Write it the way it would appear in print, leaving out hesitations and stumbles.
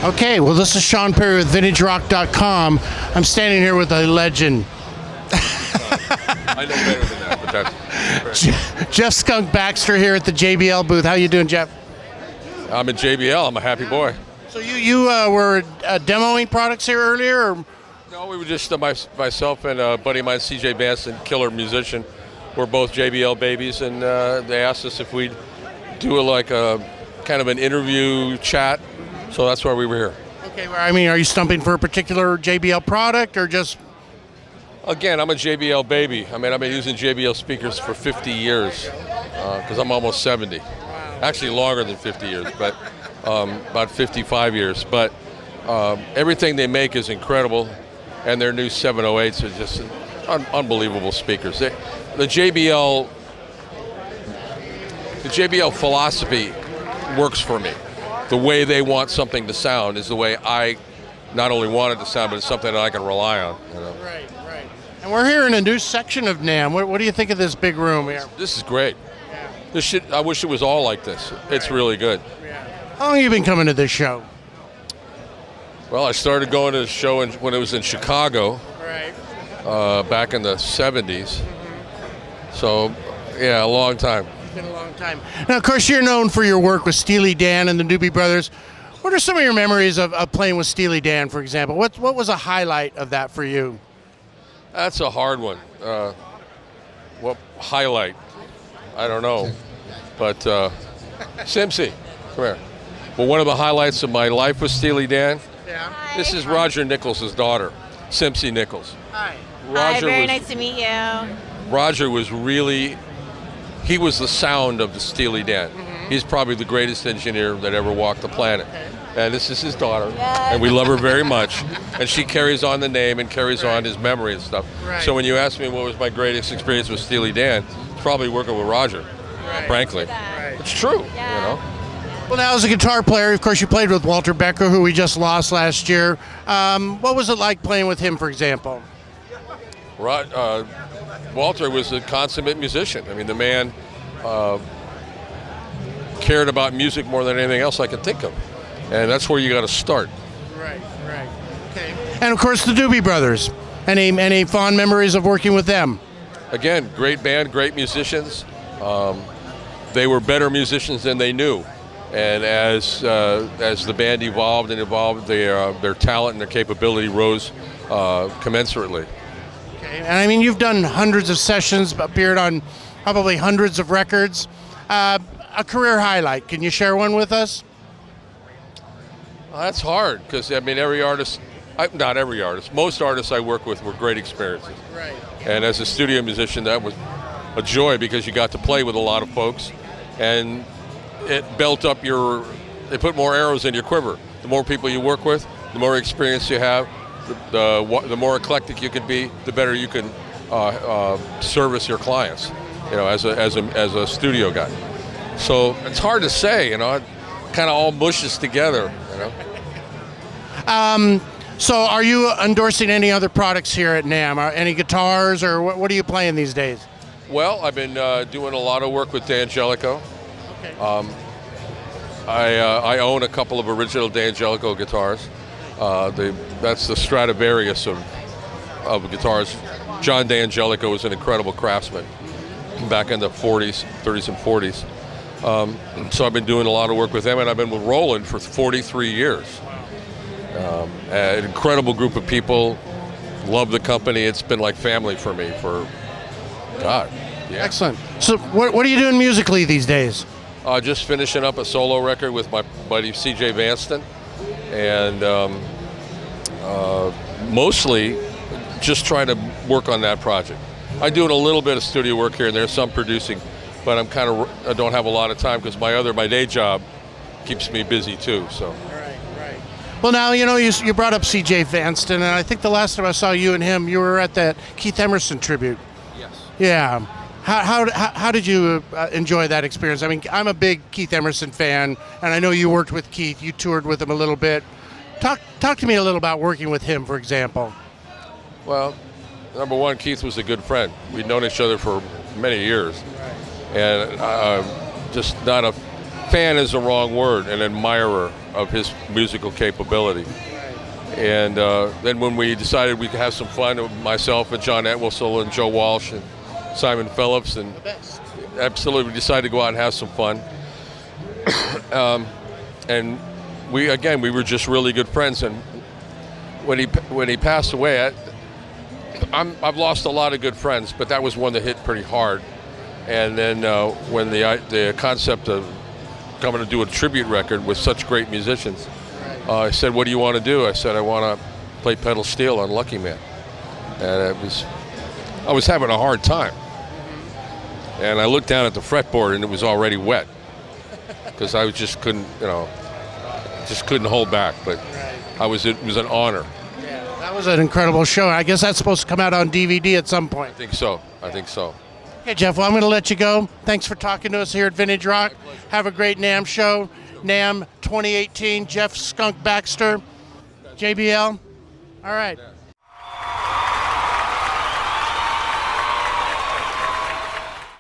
Okay, well, this is Sean Perry with VintageRock.com. I'm standing here with a legend. I know better than that, but that's Jeff Skunk Baxter here at the JBL booth. How you doing, Jeff? I'm in JBL. I'm a happy boy. So you were demoing products here earlier? Or? No, we were just myself and a buddy of mine, CJ Banston, killer musician. We're both JBL babies, and they asked us if we'd do a kind of an interview chat. So that's why we were here. Okay, well, I mean, are you stumping for a particular JBL product or just? Again, I'm a JBL baby. I mean, I've been using JBL speakers for 50 years because I'm almost 70. Actually, longer than 50 years, but about 55 years. But everything they make is incredible, and their new 708s are just unbelievable speakers. The JBL philosophy works for me. The way they want something to sound is the way I not only want it to sound, but it's something that I can rely on. You know? Right. And we're here in a new section of NAMM. What do you think of this big room here? This is great. Yeah. This shit, I wish it was all like this. It's really good. Yeah. How long have you been coming to this show? Well, I started going to the show when it was in Chicago. Right. Back in the 70s. So, yeah, a long time. It's been a long time. Now, of course, you're known for your work with Steely Dan and the Doobie Brothers. What are some of your memories of playing with Steely Dan, for example? What was a highlight of that for you? That's a hard one. What highlight? I don't know. But Simpsy, come here. Well, one of the highlights of my life was Steely Dan. Yeah. Hi. This is Roger Nichols' daughter, Simpsy Nichols. Hi. Hi, very nice to meet you. Roger was he was the sound of the Steely Dan. Mm-hmm. He's probably the greatest engineer that ever walked the planet. Okay. And this is his daughter, Yes. and we love her very much. And she carries on the name and carries on his memory and stuff. Right. So when you ask me what was my greatest experience with Steely Dan, it's probably working with Roger, frankly. Right. It's true, Yeah. you know. Well, now as a guitar player, of course, you played with Walter Becker, who we just lost last year. What was it like playing with him, for example? Walter was a consummate musician. I mean, the man cared about music more than anything else I could think of. And that's where you got to start. Right. Okay. And of course, the Doobie Brothers. Any fond memories of working with them? Again, great band, great musicians. They were better musicians than they knew. And as the band evolved, their talent and their capability rose commensurately. Okay. And I mean, you've done hundreds of sessions, appeared on probably hundreds of records. A career highlight. Can you share one with us? Well, that's hard because, I mean, not every artist, most artists I work with were great experiences. Right. And as a studio musician, that was a joy because you got to play with a lot of folks, and it built up they put more arrows in your quiver. The more people you work with, the more experience you have, the more eclectic you can be, the better you can service your clients, you know, as a studio guy. So it's hard to say, you know, it kind of all mushes together, you know. So are you endorsing any other products here at NAMM? Any guitars, or what are you playing these days? Well, I've been doing a lot of work with D'Angelico. Okay. I own a couple of original D'Angelico guitars. That's the Stradivarius of guitars. John D'Angelico was an incredible craftsman back in the 30s and 40s. So I've been doing a lot of work with them, and I've been with Roland for 43 years. An incredible group of people, love the company. It's been like family for me for, God, yeah. Excellent. So what are you doing musically these days? Just finishing up a solo record with my buddy CJ Banston, and mostly just trying to work on that project. I'm doing a little bit of studio work here and there, some producing, but I don't have a lot of time because my day job keeps me busy too. So. Right. Well, now you brought up CJ Banston, and I think the last time I saw you and him, you were at that Keith Emerson tribute. Yes. Yeah. How did you enjoy that experience? I mean, I'm a big Keith Emerson fan, and I know you worked with Keith. You toured with him a little bit. Talk to me a little about working with him, for example. Well, number one, Keith was a good friend. We'd known each other for many years, and just not a fan is the wrong word, an admirer of his musical capability. And then when we decided we could have some fun, myself and John Entwistle and Joe Walsh and Simon Phillips, and absolutely we decided to go out and have some fun. And we were just really good friends. And when he passed away, I've lost a lot of good friends, but that was one that hit pretty hard. And then when the concept of coming to do a tribute record with such great musicians, I said, "What do you want to do?" I said, "I want to play pedal steel on Lucky Man." And I was having a hard time. And I looked down at the fretboard, and it was already wet because I just couldn't hold back. But it was an honor. Yeah, that was an incredible show. I guess that's supposed to come out on DVD at some point. I think so. Okay, Jeff, well, I'm going to let you go. Thanks for talking to us here at Vintage Rock. Have a great NAMM show. NAMM 2018, Jeff Skunk Baxter, JBL. All right.